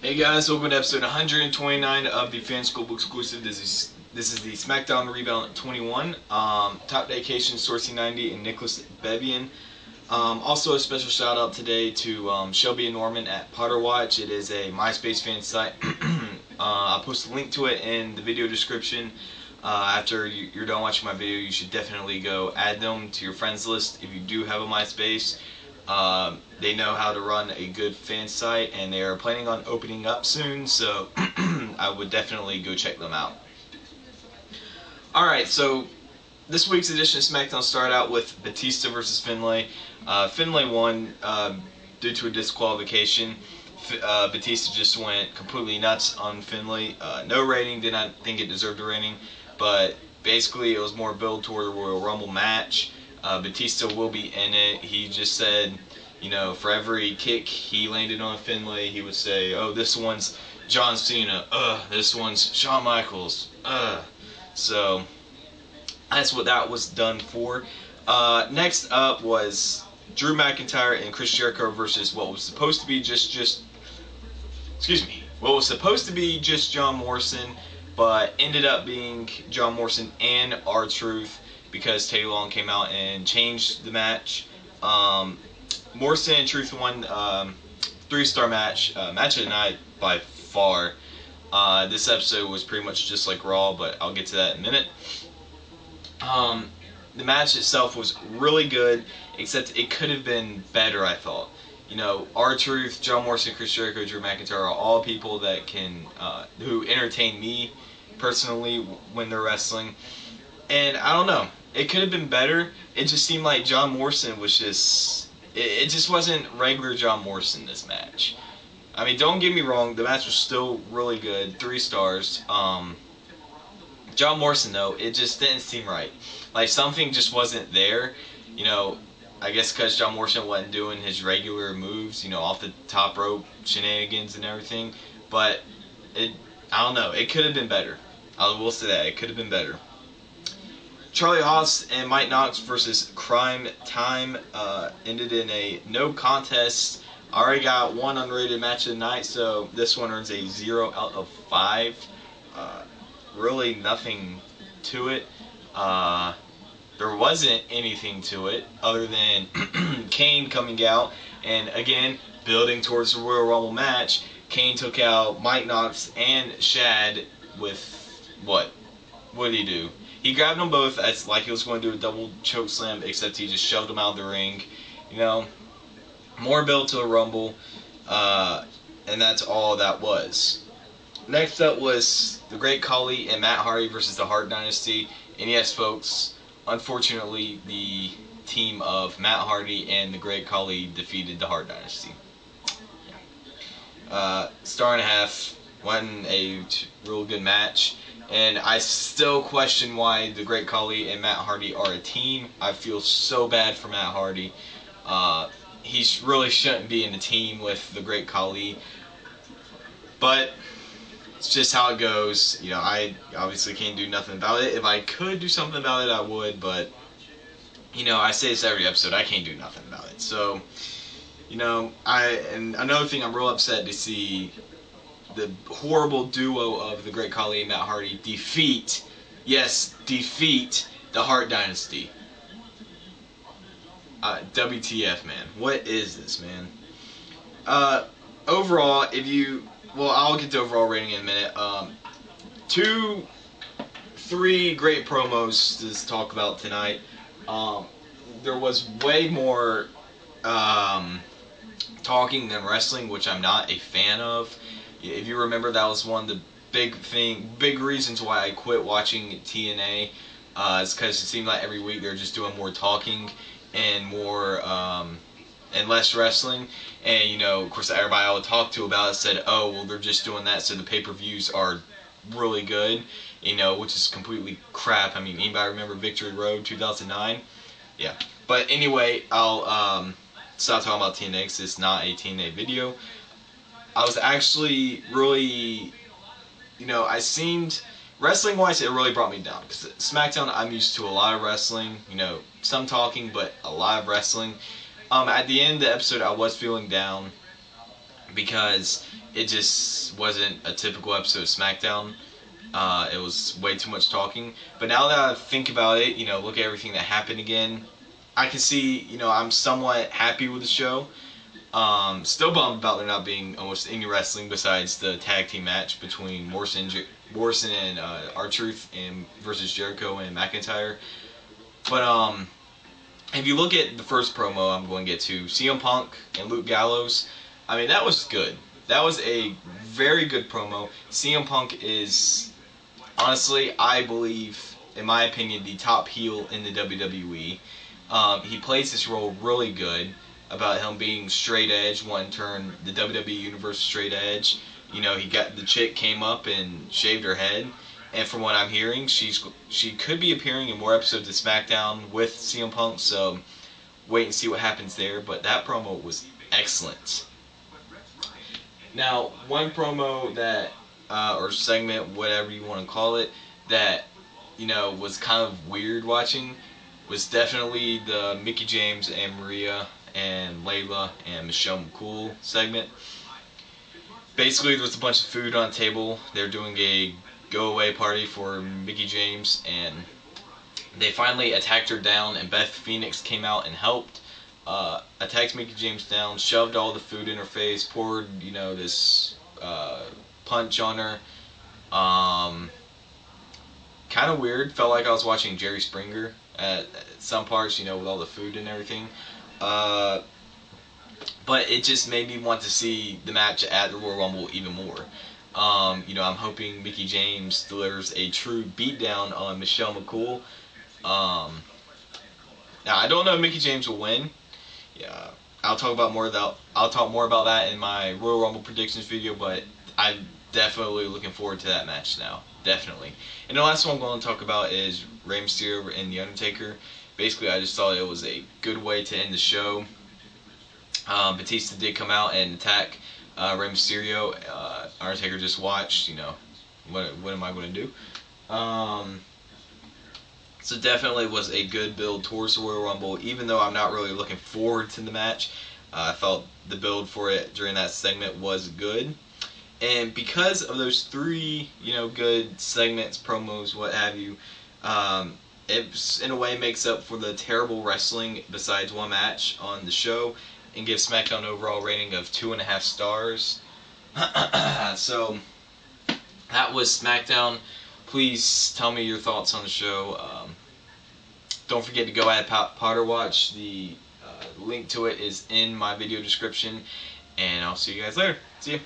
Hey guys, welcome to episode 129 of the Fan School Book Exclusive. This is the Smackdown Rebound 21. Top Dedication, Sourcing 90, and Nicholas Bevian. Also a special shout out today to Shelby and Norman at Potter Watch. It is a MySpace fan site. I'll post a link to it in the video description. After you're done watching my video, you should definitely go add them to your friends list if you do have a MySpace. They know how to run a good fan site, and they are planning on opening up soon, so I would definitely go check them out. Alright, so this week's edition of SmackDown started out with Batista versus Finlay. Finlay won due to a disqualification. Batista just went completely nuts on Finlay. No rating, did not think it deserved a rating, but basically it was more build toward a Royal Rumble match. Batista will be in it. He just said, you know, for every kick he landed on Finlay, he would say, oh, this one's John Cena, this one's Shawn Michaels, So, that's what that was done for. Next up was Drew McIntyre and Chris Jericho versus what was supposed to be what was supposed to be just John Morrison, but ended up being John Morrison and R-Truth, because Teddy Long came out and changed the match. Morrison and Truth won 3-star match. Match of the night by far. This episode was pretty much just like Raw, but I'll get to that in a minute. The match itself was really good, except it could have been better, I thought. You know, R-Truth, John Morrison, Chris Jericho, Drew McIntyre are all people that can, who entertain me personally when they're wrestling. And I don't know, it could have been better. It just seemed like John Morrison was just, it just wasn't regular John Morrison this match. I mean, don't get me wrong, the match was still really good, 3 stars. John Morrison though, it just didn't seem right. Like something just wasn't there. You know, I guess because John Morrison wasn't doing his regular moves, you know, off the top rope shenanigans and everything. But I don't know, it could have been better. I will say that, it could have been better. Charlie Haas and Mike Knox versus Crime Time ended in a no contest. I already got one unrated match of the night, so this one earns a 0 out of 5. Really nothing to it. There wasn't anything to it other than Kane coming out and again building towards the Royal Rumble match. Kane took out Mike Knox and Shad with what? What did he do? He grabbed them both as like he was going to do a double choke slam, except he just shoved them out of the ring. You know, more build to a Rumble, and that's all that was. Next up was the Great Khali and Matt Hardy versus the Hart Dynasty. And yes, folks, unfortunately, the team of Matt Hardy and the Great Khali defeated the Hart Dynasty. Star and a half, wasn't a real good match. And I still question why the Great Khali and Matt Hardy are a team. I feel so bad for Matt Hardy. He really shouldn't be in a team with the Great Khali. But it's just how it goes. You know, I obviously can't do nothing about it. If I could do something about it, I would. But, you know, I say this every episode, I can't do nothing about it. So, you know, and another thing, I'm real upset to see the horrible duo of the Great Khali and Matt Hardy defeat the Hart Dynasty. WTF, man. What is this, man? Overall, I'll get to overall rating in a minute. 3 great promos to talk about tonight. There was way more talking than wrestling, which I'm not a fan of. If you remember, that was one of the big reasons why I quit watching TNA. It's because it seemed like every week they're just doing more talking and more and less wrestling. And you know, of course, everybody I would talk to about it said, "Oh, well, they're just doing that so the pay-per-views are really good." You know, which is completely crap. I mean, anybody remember Victory Road 2009? Yeah. But anyway, I'll stop talking about TNA because it's not a TNA video. I was actually really, you know, wrestling-wise, it really brought me down. Because SmackDown, I'm used to a lot of wrestling, you know, some talking, but a lot of wrestling. At the end of the episode, I was feeling down. because it just wasn't a typical episode of Smackdown. It was way too much talking. But now that I think about it, look at everything that happened again, I can see, I'm somewhat happy with the show. Still bummed about there not being almost any wrestling besides the tag team match between Morrison and R-Truth and versus Jericho and McIntyre. But if you look at the first promo I'm going to get to, CM Punk and Luke Gallows, I mean, that was good. That was a very good promo. CM Punk is, honestly, I believe, in my opinion, the top heel in the WWE. He plays this role really good about him being straight edge, wanting to turn the WWE Universe straight edge. He got the chick came up and shaved her head, and from what I'm hearing, she could be appearing in more episodes of SmackDown with CM Punk. So wait and see what happens there. But that promo was excellent. Now, one promo that or segment, whatever you want to call it, that was kind of weird watching was definitely the Mickie James and Maria and Layla and Michelle McCool segment. Basically, there was a bunch of food on the table. They're doing a go-away party for Mickie James, and they finally attacked her down, and Beth Phoenix came out and helped. Attacked Mickie James down, shoved all the food in her face, poured, this punch on her. Kind of weird. Felt like I was watching Jerry Springer at some parts, with all the food and everything. But it just made me want to see the match at the Royal Rumble even more. I'm hoping Mickie James delivers a true beatdown on Michelle McCool. Now, I don't know if Mickie James will win. Yeah, I'll talk more about that in my Royal Rumble predictions video, but I'm definitely looking forward to that match now. Definitely. And the last one I'm going to talk about is Rey Mysterio and The Undertaker. Basically, I just thought it was a good way to end the show. Batista did come out and attack Rey Mysterio. Undertaker just watched, what am I going to do? So definitely was a good build towards the Royal Rumble, even though I'm not really looking forward to the match. I felt the build for it during that segment was good. And because of those three, good segments, promos, what have you, it in a way makes up for the terrible wrestling besides one match on the show, and gives SmackDown an overall rating of 2.5 stars. So that was SmackDown. Please tell me your thoughts on the show. Don't forget to go add Potter Watch. The link to it is in my video description. And I'll see you guys later. See ya.